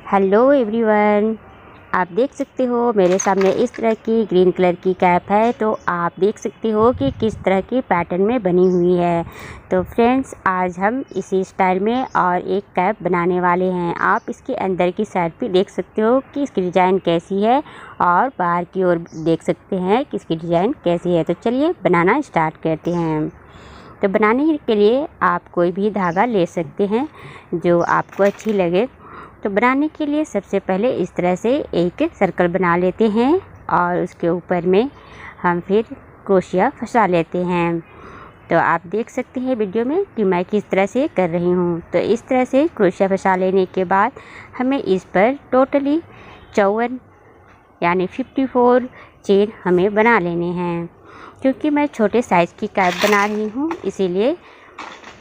Hello everyone, आप देख सकते हो मेरे सामने इस तरह की ग्रीन कलर की कैप है। तो आप देख सकते हो कि किस तरह की पैटर्न में बनी हुई है। तो फ्रेंड्स, आज हम इसी स्टाइल में और एक कैप बनाने वाले हैं। आप इसके अंदर की साइड भी देख सकते हो कि इसकी डिज़ाइन कैसी है और बाहर की ओर देख सकते हैं कि इसकी डिज़ाइन कैसी है। तो चलिए बनाना स्टार्ट करते हैं। तो बनाने के लिए आप कोई भी धागा ले सकते हैं जो आपको अच्छी लगे। तो बनाने के लिए सबसे पहले इस तरह से एक सर्कल बना लेते हैं और उसके ऊपर में हम फिर क्रोशिया फंसा लेते हैं। तो आप देख सकते हैं वीडियो में कि मैं किस तरह से कर रही हूँ। तो इस तरह से क्रोशिया फंसा लेने के बाद हमें इस पर टोटली 54 यानी 54 चेन हमें बना लेने हैं। क्योंकि मैं छोटे साइज़ की कैप बना रही हूँ, इसीलिए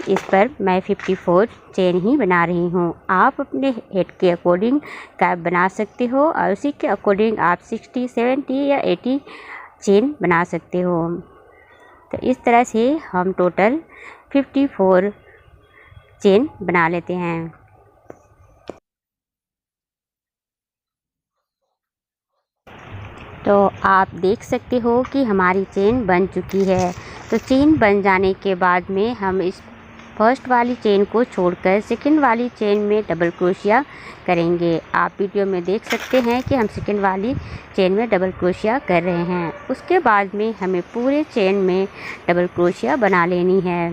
इस पर मैं 54 चेन ही बना रही हूँ। आप अपने हेड के अकॉर्डिंग कैप बना सकते हो और उसी के अकॉर्डिंग आप 60, 70 या 80 चेन बना सकते हो। तो इस तरह से हम टोटल 54 चेन बना लेते हैं। तो आप देख सकते हो कि हमारी चेन बन चुकी है। तो चेन बन जाने के बाद में हम इस फर्स्ट वाली चेन को छोड़कर सेकंड वाली चेन में डबल क्रोशिया करेंगे। आप वीडियो में देख सकते हैं कि हम सेकंड वाली चेन में डबल क्रोशिया कर रहे हैं। उसके बाद में हमें पूरे चेन में डबल क्रोशिया बना लेनी है।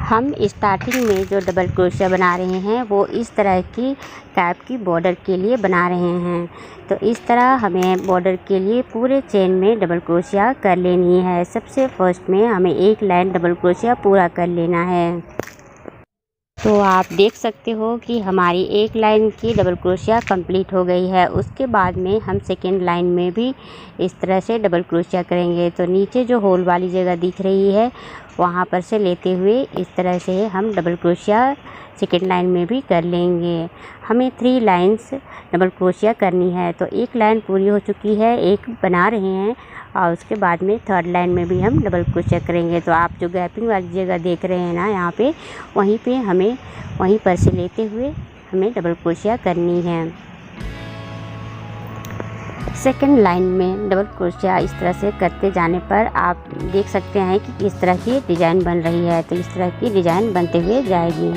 हम स्टार्टिंग में जो डबल क्रोशिया बना रहे हैं वो इस तरह की कैप की बॉर्डर के लिए बना रहे हैं। तो इस तरह हमें बॉर्डर के लिए पूरे चेन में डबल क्रोशिया कर लेनी है। सबसे फर्स्ट में हमें एक लाइन डबल क्रोशिया पूरा कर लेना है। तो आप देख सकते हो कि हमारी एक लाइन की डबल क्रोशिया कंप्लीट हो गई है। उसके बाद में हम सेकेंड लाइन में भी इस तरह से डबल क्रोशिया करेंगे। तो नीचे जो होल वाली जगह दिख रही है वहाँ पर से लेते हुए इस तरह से हम डबल क्रोशिया सेकेंड लाइन में भी कर लेंगे। हमें 3 लाइंस डबल क्रोशिया करनी है। तो एक लाइन पूरी हो चुकी है, एक बना रहे हैं और उसके बाद में थर्ड लाइन में भी हम डबल क्रोशिया करेंगे। तो आप जो गैपिंग वाली जगह देख रहे हैं ना, यहाँ पे वहीं पे हमें वहीं पर से लेते हुए हमें डबल क्रोशिया करनी है। सेकंड लाइन में डबल क्रोशिया इस तरह से करते जाने पर आप देख सकते हैं कि किस तरह की डिज़ाइन बन रही है। तो इस तरह की डिज़ाइन बनते हुए जाएगी।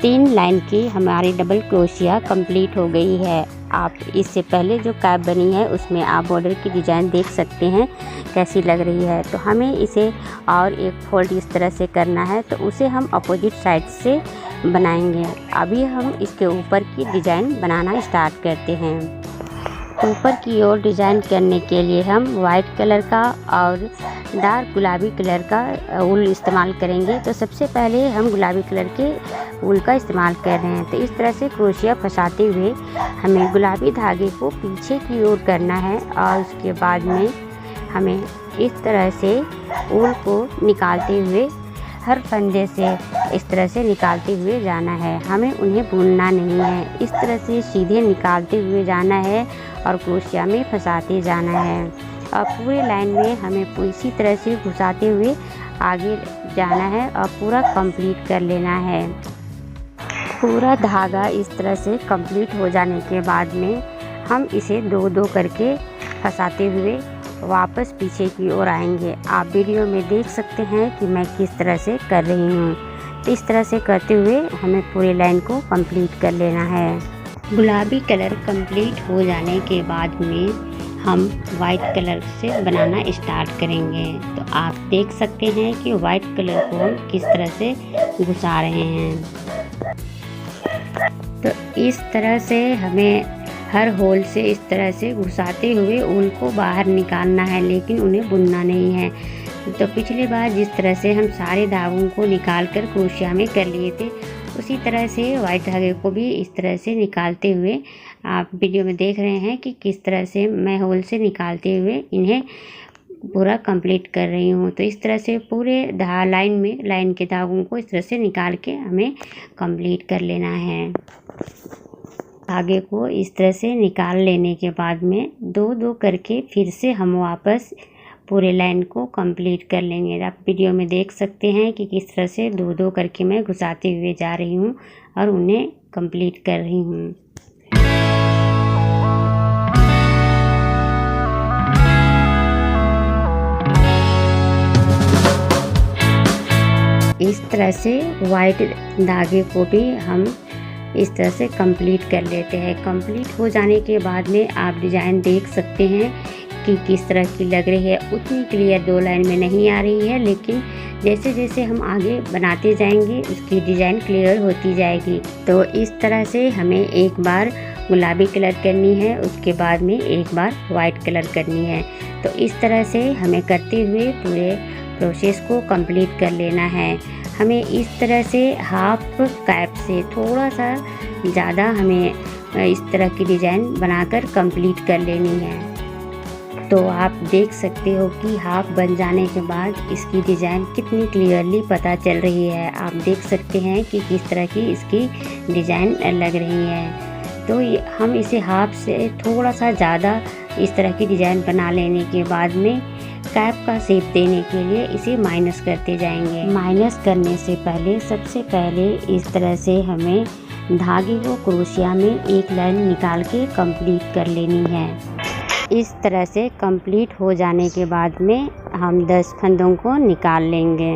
3 लाइन की हमारी डबल क्रोशिया कंप्लीट हो गई है। आप इससे पहले जो कैप बनी है उसमें आप बॉर्डर की डिज़ाइन देख सकते हैं कैसी लग रही है। तो हमें इसे और एक फोल्ड इस तरह से करना है, तो उसे हम अपोजिट साइड से बनाएंगे। अभी हम इसके ऊपर की डिज़ाइन बनाना स्टार्ट करते हैं। ऊपर की ओर डिज़ाइन करने के लिए हम वाइट कलर का और डार्क गुलाबी कलर का ऊल इस्तेमाल करेंगे। तो सबसे पहले हम गुलाबी कलर के ऊल का इस्तेमाल कर रहे हैं। तो इस तरह से क्रोशिया फंसाते हुए हमें गुलाबी धागे को पीछे की ओर करना है और उसके बाद में हमें इस तरह से ऊल को निकालते हुए हर फंदे से इस तरह से निकालते हुए जाना है। हमें उन्हें भूनना नहीं है, इस तरह से सीधे निकालते हुए जाना है और क्रोशिया में फंसाते जाना है। और पूरे लाइन में हमें इसी तरह से घुसाते हुए आगे जाना है और पूरा कंप्लीट कर लेना है। पूरा धागा इस तरह से कंप्लीट हो जाने के बाद में हम इसे 2-2 करके फंसाते हुए वापस पीछे की ओर आएंगे। आप वीडियो में देख सकते हैं कि मैं किस तरह से कर रही हूँ। तो इस तरह से करते हुए हमें पूरी लाइन को कंप्लीट कर लेना है। गुलाबी कलर कंप्लीट हो जाने के बाद में हम वाइट कलर से बनाना स्टार्ट करेंगे। तो आप देख सकते हैं कि वाइट कलर को हम किस तरह से घुसा रहे हैं। तो इस तरह से हमें हर होल से इस तरह से घुसाते हुए ऊन को बाहर निकालना है, लेकिन उन्हें बुनना नहीं है। तो पिछली बार जिस तरह से हम सारे धागों को निकाल कर क्रोशिया में कर लिए थे, उसी तरह से वाइट धागे को भी इस तरह से निकालते हुए आप वीडियो में देख रहे हैं कि किस तरह से मैं होल से निकालते हुए इन्हें पूरा कंप्लीट कर रही हूँ। तो इस तरह से पूरे लाइन के धागों को इस तरह से निकाल के हमें कंप्लीट कर लेना है। धागे को इस तरह से निकाल लेने के बाद में 2-2 करके फिर से हम वापस पूरे लाइन को कंप्लीट कर लेंगे। आप वीडियो में देख सकते हैं कि किस तरह से दो दो करके मैं घुसाते हुए जा रही हूँ और उन्हें कंप्लीट कर रही हूँ। इस तरह से वाइट धागे को भी हम इस तरह से कंप्लीट कर लेते हैं। कंप्लीट हो जाने के बाद में आप डिज़ाइन देख सकते हैं कि किस तरह की लग रही है। उतनी क्लियर दो लाइन में नहीं आ रही है, लेकिन जैसे जैसे हम आगे बनाते जाएंगे उसकी डिज़ाइन क्लियर होती जाएगी। तो इस तरह से हमें एक बार गुलाबी कलर करनी है, उसके बाद में एक बार वाइट कलर करनी है। तो इस तरह से हमें करते हुए पूरे प्रोसेस को कंप्लीट कर लेना है। हमें इस तरह से हाफ कैप से थोड़ा सा ज़्यादा हमें इस तरह की डिज़ाइन बनाकर कंप्लीट कर लेनी है। तो आप देख सकते हो कि हाफ बन जाने के बाद इसकी डिज़ाइन कितनी क्लियरली पता चल रही है। आप देख सकते हैं कि किस तरह की इसकी डिज़ाइन लग रही है। तो हम इसे हाफ से थोड़ा सा ज़्यादा इस तरह की डिज़ाइन बना लेने के बाद में कैप का शेप देने के लिए इसे माइनस करते जाएंगे। माइनस करने से पहले सबसे पहले इस तरह से हमें धागे को क्रोशिया में एक लाइन निकाल के कंप्लीट कर लेनी है। इस तरह से कंप्लीट हो जाने के बाद में हम 10 फंदों को निकाल लेंगे।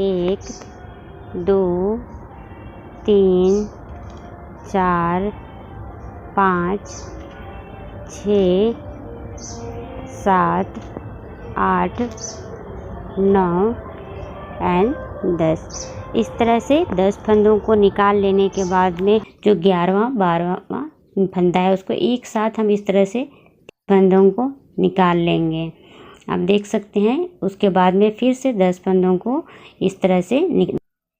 एक, 2, 3, 4, 5, 6, 7, 8, 9 एंड 10। इस तरह से 10 फंदों को निकाल लेने के बाद में जो 11वां 12वां फंदा है उसको एक साथ हम इस तरह से फंदों को निकाल लेंगे। आप देख सकते हैं। उसके बाद में फिर से 10 फंदों को इस तरह से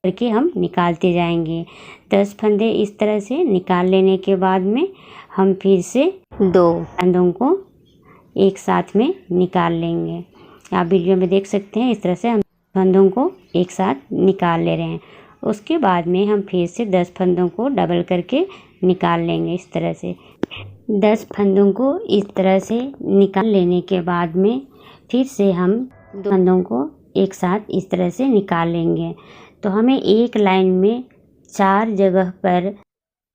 करके हम निकालते जाएंगे। 10 फंदे इस तरह से निकाल लेने के बाद में हम फिर से 2 फंदों को एक साथ में निकाल लेंगे। आप वीडियो में देख सकते हैं। इस तरह से हम फंदों को एक साथ निकाल ले रहे हैं। उसके बाद में हम फिर से 10 फंदों को डबल करके निकाल लेंगे। इस तरह से 10 फंदों को इस तरह से निकाल लेने के बाद में फिर से हम 2 फंदों को एक साथ इस तरह से निकाल लेंगे। तो हमें एक लाइन में 4 जगह पर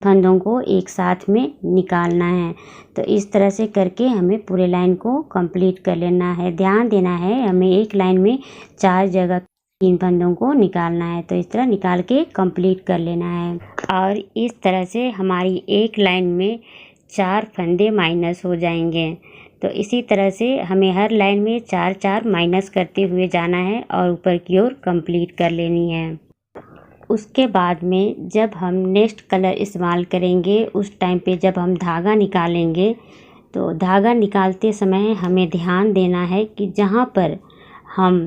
फंदों को एक साथ में निकालना है। तो इस तरह से करके हमें पूरे लाइन को कंप्लीट कर लेना है। ध्यान देना है, हमें एक लाइन में 4 जगह 3 फंदों को निकालना है। तो इस तरह निकाल के कंप्लीट कर लेना है। और इस तरह से हमारी एक लाइन में 4 फंदे माइनस हो जाएंगे। तो इसी तरह से हमें हर लाइन में 4-4 माइनस करते हुए जाना है और ऊपर की ओर कंप्लीट कर लेनी है। उसके बाद में जब हम नेक्स्ट कलर इस्तेमाल करेंगे उस टाइम पे जब हम धागा निकालेंगे तो धागा निकालते समय हमें ध्यान देना है कि जहाँ पर हम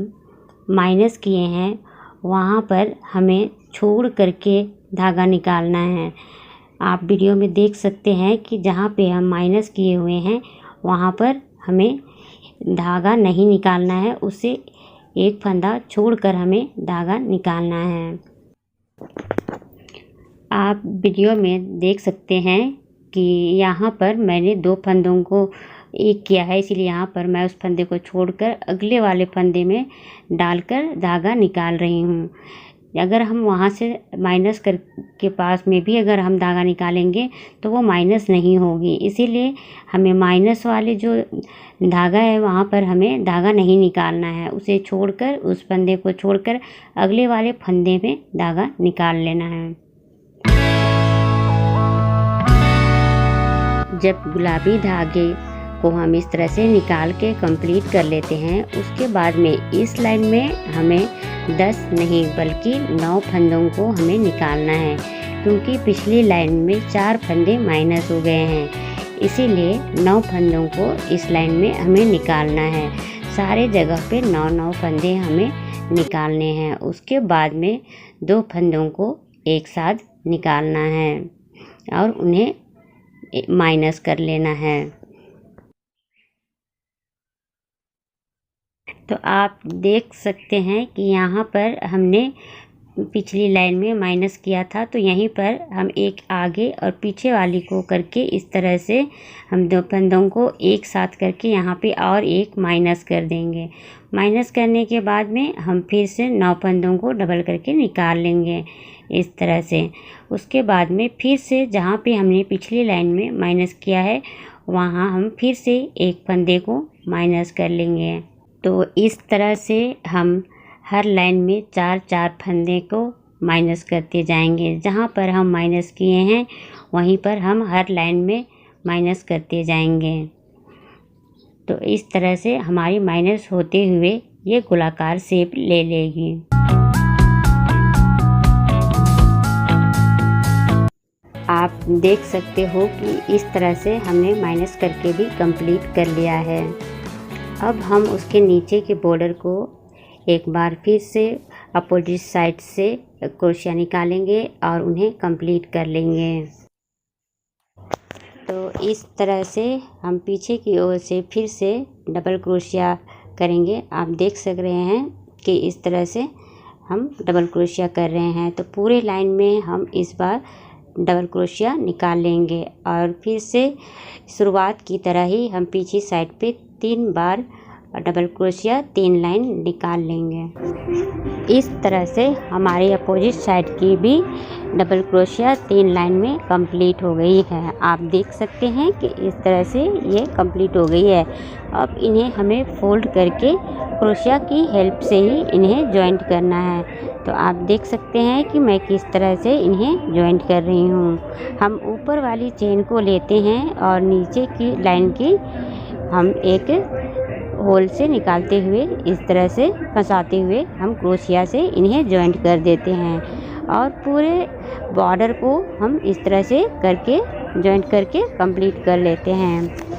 माइनस किए हैं वहाँ पर हमें छोड़ करके धागा निकालना है। आप वीडियो में देख सकते हैं कि जहाँ पे हम माइनस किए हुए हैं वहाँ पर हमें धागा नहीं निकालना है, उससे एक फंदा छोड़कर हमें धागा निकालना है। आप वीडियो में देख सकते हैं कि यहाँ पर मैंने 2 फंदों को एक किया है, इसीलिए यहाँ पर मैं उस फंदे को छोड़कर अगले वाले फंदे में डालकर धागा निकाल रही हूँ। अगर हम वहाँ से माइनस कर के पास में भी अगर हम धागा निकालेंगे तो वो माइनस नहीं होगी, इसीलिए हमें माइनस वाले जो धागा है वहाँ पर हमें धागा नहीं निकालना है। उसे छोड़कर उस फंदे को छोड़कर अगले वाले फंदे में धागा निकाल लेना है। जब गुलाबी धागे को हम इस तरह से निकाल के कंप्लीट कर लेते हैं उसके बाद में इस लाइन में हमें 10 नहीं बल्कि 9 फंदों को हमें निकालना है, क्योंकि पिछली लाइन में 4 फंदे माइनस हो गए हैं। इसीलिए 9 फंदों को इस लाइन में हमें निकालना है। सारे जगह पे 9-9 फंदे हमें निकालने हैं। उसके बाद में 2 फंदों को एक साथ निकालना है और उन्हें माइनस कर लेना है। तो आप देख सकते हैं कि यहाँ पर हमने पिछली लाइन में माइनस किया था, तो यहीं पर हम एक आगे और पीछे वाली को करके इस तरह से हम 2 फंदों को एक साथ करके यहाँ पे और एक माइनस कर देंगे। माइनस करने के बाद में हम फिर से 9 फंदों को डबल करके निकाल लेंगे इस तरह से। उसके बाद में फिर से जहाँ पे हमने पिछली लाइन में माइनस किया है वहाँ हम फिर से एक फंदे को माइनस कर लेंगे। तो इस तरह से हम हर लाइन में 4-4 फंदे को माइनस करते जाएंगे। जहाँ पर हम माइनस किए हैं वहीं पर हम हर लाइन में माइनस करते जाएंगे। तो इस तरह से हमारी माइनस होते हुए ये गोलाकार शेप ले लेगी। आप देख सकते हो कि इस तरह से हमने माइनस करके भी कंप्लीट कर लिया है। अब हम उसके नीचे के बॉर्डर को एक बार फिर से अपोजिट साइड से क्रोशिया निकालेंगे और उन्हें कंप्लीट कर लेंगे। तो इस तरह से हम पीछे की ओर से फिर से डबल क्रोशिया करेंगे। आप देख सक रहे हैं कि इस तरह से हम डबल क्रोशिया कर रहे हैं। तो पूरे लाइन में हम इस बार डबल क्रोशिया निकाल लेंगे और फिर से शुरुआत की तरह ही हम पीछे साइड पे 3 बार डबल क्रोशिया 3 लाइन निकाल लेंगे। इस तरह से हमारे अपोजिट साइड की भी डबल क्रोशिया 3 लाइन में कंप्लीट हो गई है। आप देख सकते हैं कि इस तरह से ये कंप्लीट हो गई है। अब इन्हें हमें फोल्ड करके क्रोशिया की हेल्प से ही इन्हें जॉइंट करना है। तो आप देख सकते हैं कि मैं किस तरह से इन्हें जॉइंट कर रही हूँ। हम ऊपर वाली चेन को लेते हैं और नीचे की लाइन की हम एक होल से निकालते हुए इस तरह से फंसाते हुए हम क्रोशिया से इन्हें जॉइंट कर देते हैं और पूरे बॉर्डर को हम इस तरह से करके जॉइंट करके कंप्लीट कर लेते हैं।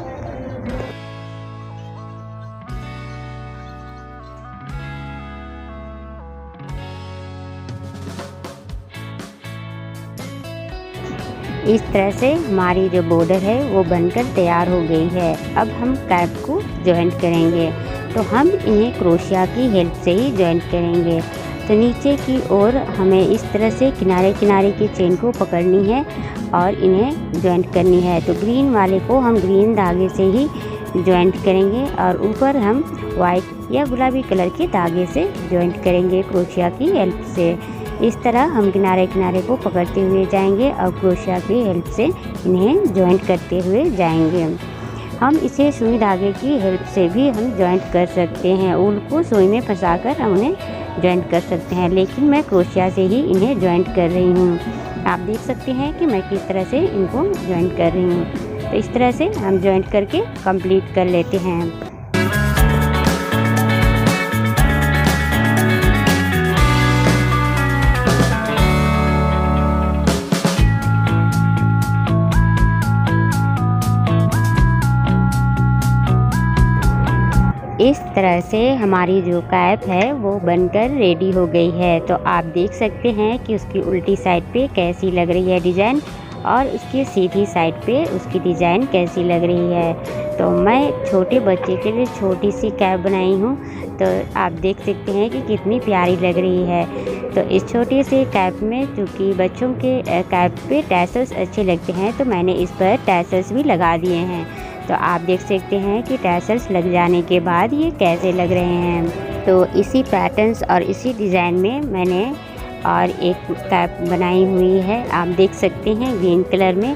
इस तरह से हमारी जो बॉर्डर है वो बनकर तैयार हो गई है। अब हम कैप को जॉइंट करेंगे। तो हम इन्हें क्रोशिया की हेल्प से ही जॉइंट करेंगे। तो नीचे की ओर हमें इस तरह से किनारे किनारे की चेन को पकड़नी है और इन्हें जॉइंट करनी है। तो ग्रीन वाले को हम ग्रीन धागे से ही जॉइंट करेंगे और ऊपर हम वाइट या गुलाबी कलर के धागे से जॉइंट करेंगे क्रोशिया की हेल्प से। इस तरह हम किनारे किनारे को पकड़ते हुए जाएंगे और क्रोशिया की हेल्प से इन्हें जॉइंट करते हुए जाएंगे। हम इसे सुई धागे की हेल्प से भी हम जॉइंट कर सकते हैं। ऊल को सुई में फंसाकर हम उन्हें जॉइंट कर सकते हैं, लेकिन मैं क्रोशिया से ही इन्हें जॉइंट कर रही हूँ। आप देख सकते हैं कि मैं किस तरह से इनको जॉइंट कर रही हूँ। तो इस तरह से हम जॉइंट करके कंप्लीट कर लेते हैं। इस तरह से हमारी जो कैप है वो बनकर रेडी हो गई है। तो आप देख सकते हैं कि उसकी उल्टी साइड पे कैसी लग रही है डिज़ाइन और उसकी सीधी साइड पे उसकी डिज़ाइन कैसी लग रही है। तो मैं छोटे बच्चे के लिए छोटी सी कैप बनाई हूँ। तो आप देख सकते हैं कि कितनी प्यारी लग रही है। तो इस छोटी सी कैप में चूँकि बच्चों के कैप पे टैसल्स अच्छे लगते हैं तो मैंने इस पर टैसल्स भी लगा दिए हैं। तो आप देख सकते हैं कि टैसल्स लग जाने के बाद ये कैसे लग रहे हैं। तो इसी पैटर्न्स और इसी डिज़ाइन में मैंने और एक कैप बनाई हुई है। आप देख सकते हैं ग्रीन कलर में।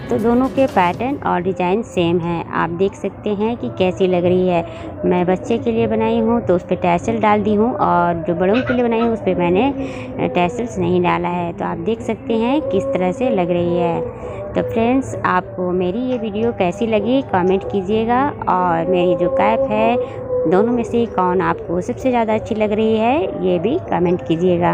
तो दोनों के पैटर्न और डिज़ाइन सेम है। आप देख सकते हैं कि कैसी लग रही है। मैं बच्चे के लिए बनाई हूँ तो उस पर टैसल डाल दी हूँ और जो बड़ों के लिए बनाई हूँ उस पर मैंने टैसल्स नहीं डाला है। तो आप देख सकते हैं किस तरह से लग रही है। तो फ्रेंड्स, आपको मेरी ये वीडियो कैसी लगी कमेंट कीजिएगा और मेरी जो कैप है दोनों में से कौन आपको सबसे ज़्यादा अच्छी लग रही है ये भी कमेंट कीजिएगा।